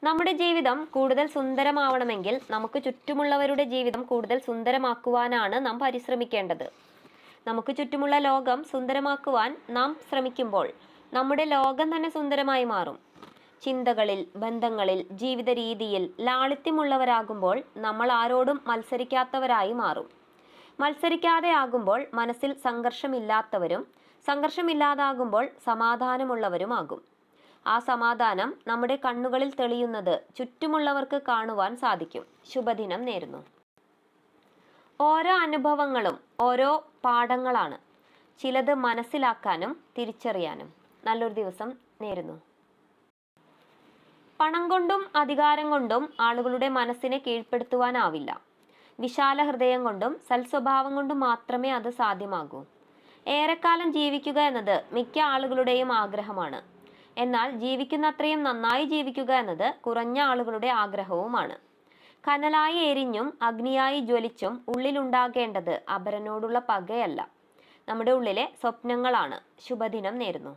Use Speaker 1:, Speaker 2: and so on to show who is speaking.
Speaker 1: നമ്മുടെ ജീവിതം കൂടുതൽ സുന്ദരമാവണമെങ്കിൽ നമുക്ക് ചുറ്റുമുള്ളവരുടെ ജീവിതം കൂടുതൽ സുന്ദരമാക്കുവാനാണ് നാം പരിശ്രമിക്കേണ്ടത്. നമുക്ക് ചുറ്റുമുള്ള ലോകം സുന്ദരമാക്കുവാൻ നാം ശ്രമിക്കുമ്പോൾ നമ്മുടെ ലോകം തന്നെ സുന്ദരമായി മാറും. ചിന്തകളിൽ, ബന്ധങ്ങളിൽ, ജീവിത രീതിയിൽ ലാളിത്യമുള്ളവരാകുമ്പോൾ നമ്മൾ ആരോടും മത്സരിക്കാത്തവരായി മാറും. മത്സരിക്കാതെ ആകുമ്പോൾ മനസ്സിൽ സംഘർഷമില്ലാത്തവരും, സംഘർഷമില്ലാതാകുമ്പോൾ സമാധാനമുള്ളവരുമാകും. ആ സമാധാനം നമ്മുടെ കണ്ണുകളിൽ തെളിയുന്നത് ചുറ്റുമുള്ളവർക്ക് കാണുവാൻ സാധിക്കും. ശുഭദിനം നേരുന്നു. ഓരോ അനുഭവങ്ങളും ഓരോ പാഠങ്ങളാണ്. ചിലത് മനസ്സിലാക്കാനും തിരിച്ചറിയാനും. നല്ലൊരു ദിവസം നേരുന്നു. പണം കൊണ്ടും അധികാരം കൊണ്ടും ആളുകളുടെ മനസ്സിനെ കീഴ്പ്പെടുത്തുവാനാവില്ല. വിശാല ഹൃദയം കൊണ്ടും സൽസ്വഭാവം കൊണ്ടും മാത്രമേ അത് സാധ്യമാകൂ. ഏറെക്കാലം ജീവിക്കുക എന്നത് മിക്ക ആളുകളുടെയും ആഗ്രഹമാണ്. എന്നാൽ ജീവിക്കുന്നത്രയും നന്നായി ജീവിക്കുക എന്നത് കുറഞ്ഞ ആളുകളുടെ ആഗ്രഹവുമാണ്. കനലായി എരിഞ്ഞും അഗ്നിയായി ജ്വലിച്ചും ഉള്ളിലുണ്ടാകേണ്ടത് അപരനോടുള്ള പകയല്ല, നമ്മുടെ ഉള്ളിലെ സ്വപ്നങ്ങളാണ്. ശുഭദിനം നേരുന്നു.